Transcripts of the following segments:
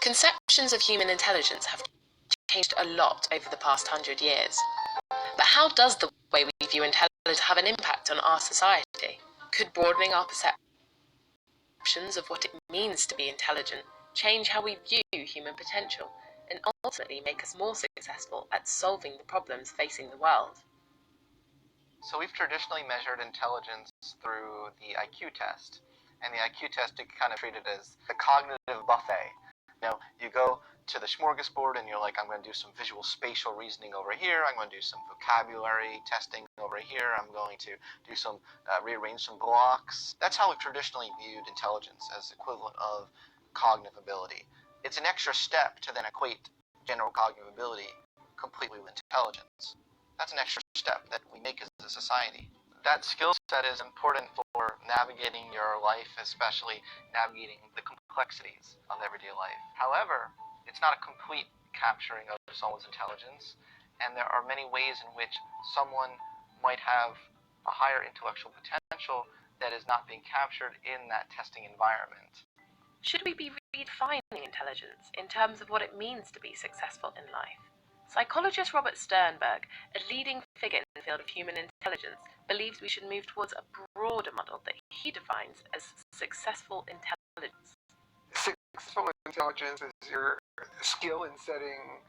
Conceptions of human intelligence have changed a lot over the past 100 years. But how does the way we view intelligence have an impact on our society? Could broadening our perceptions of what it means to be intelligent change how we view human potential and ultimately make us more successful at solving the problems facing the world? So we've traditionally measured intelligence through the IQ test. And the IQ test is kind of treated as the cognitive buffet. You go to the smorgasbord and you're like, I'm going to do some visual spatial reasoning over here. I'm going to do some vocabulary testing over here. I'm going to do some, rearrange some blocks. That's how we've traditionally viewed intelligence, as equivalent of cognitive ability. It's an extra step to then equate general cognitive ability completely with intelligence. That's an extra step that we make as a society. That skill set is important for navigating your life, especially navigating the complexities of everyday life. However, it's not a complete capturing of someone's intelligence, and there are many ways in which someone might have a higher intellectual potential that is not being captured in that testing environment. Should we be redefining intelligence in terms of what it means to be successful in life? Psychologist Robert Sternberg, a leading figure in the field of human intelligence, believes we should move towards a broader model that he defines as successful intelligence. Successful intelligence is your skill in setting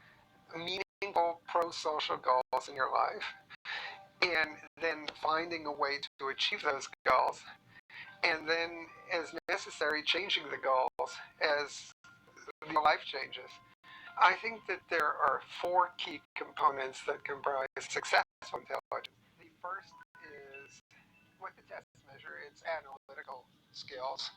meaningful pro-social goals in your life, and then finding a way to achieve those goals, and then, as necessary, changing the goals as your life changes. I think that there are four key components that comprise successful intelligence. The first is what the tests measure. It's analytical skills.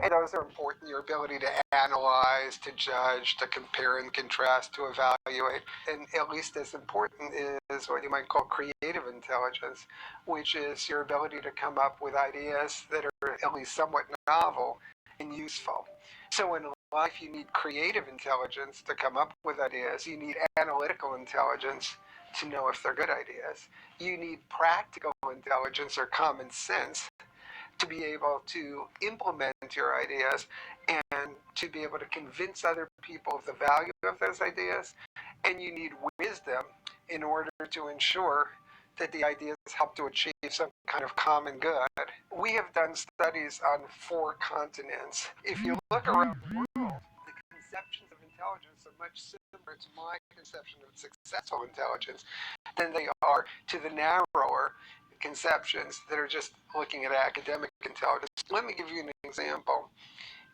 And those are important. Your ability to analyze, to judge, to compare and contrast, to evaluate. And at least as important is what you might call creative intelligence, which is your ability to come up with ideas that are at least somewhat novel and useful. So in life, you need creative intelligence to come up with ideas. You need analytical intelligence to know if they're good ideas. You need practical intelligence or common sense to be able to implement your ideas and to be able to convince other people of the value of those ideas. And you need wisdom in order to ensure that the ideas help to achieve some kind of common good. We have done studies on 4 continents. If you look around the world, the conceptions of intelligence are much similar to my conception of successful intelligence than they are to the narrower conceptions that are just looking at academic intelligence. Let me give you an example.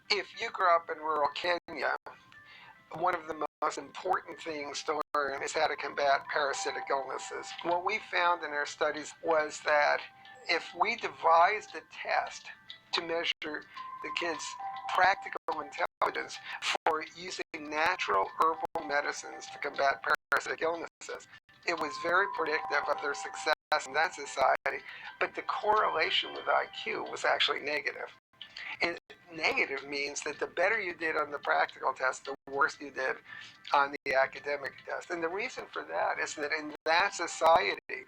If you grew up in rural Kenya, one of the most important things to learn is how to combat parasitic illnesses. What we found in our studies was that if we devised a test to measure the kids' practical intelligence for using natural herbal medicines to combat parasitic illnesses, it was very predictive of their success in that society, but the correlation with IQ was actually negative. And negative means that the better you did on the practical test, the worse you did on the academic test. And the reason for that is that in that society,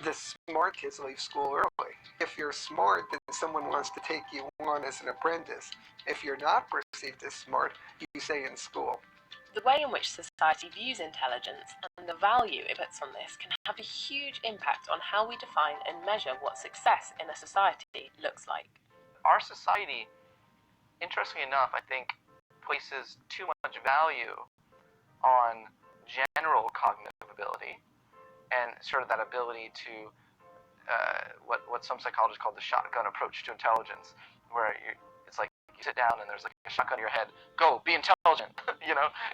the smart kids leave school early. If you're smart, then someone wants to take you on as an apprentice. If you're not perceived as smart, you stay in school. The way in which society views intelligence and the value it puts on this can have a huge impact on how we define and measure what success in a society looks like. Our society, interestingly enough, I think, places too much value on general cognitive ability and sort of that ability to what some psychologists call the shotgun approach to intelligence, where it's like you sit down and there's like a shotgun in your head, go, be intelligent,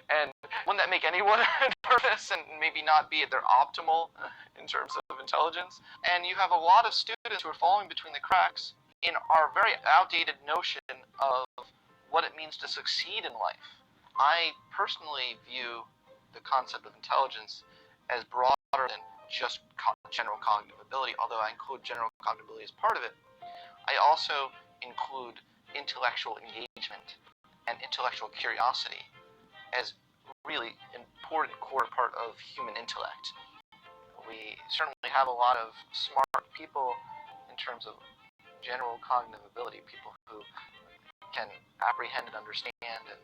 and wouldn't that make anyone nervous and maybe not be at their optimal in terms of intelligence? And you have a lot of students who are falling between the cracks in our very outdated notion of what it means to succeed in life. I personally view the concept of intelligence as broader than just general cognitive ability, although I include general cognitive ability as part of it. I also include intellectual engagement and intellectual curiosity as really important core part of human intellect. We certainly have a lot of smart people in terms of general cognitive ability, people who can apprehend and understand and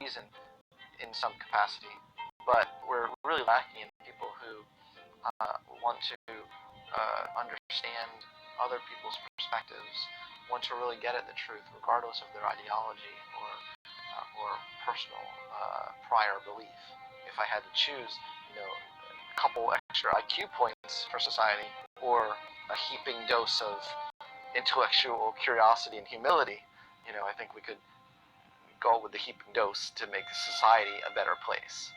reason in some capacity, but we're really lacking in people who want to understand other people's perspectives, want to really get at the truth, regardless of their ideology or personal prior belief. If I had to choose, a couple extra IQ points for society, or a heaping dose of intellectual curiosity and humility, I think we could go with the heaping dose to make society a better place.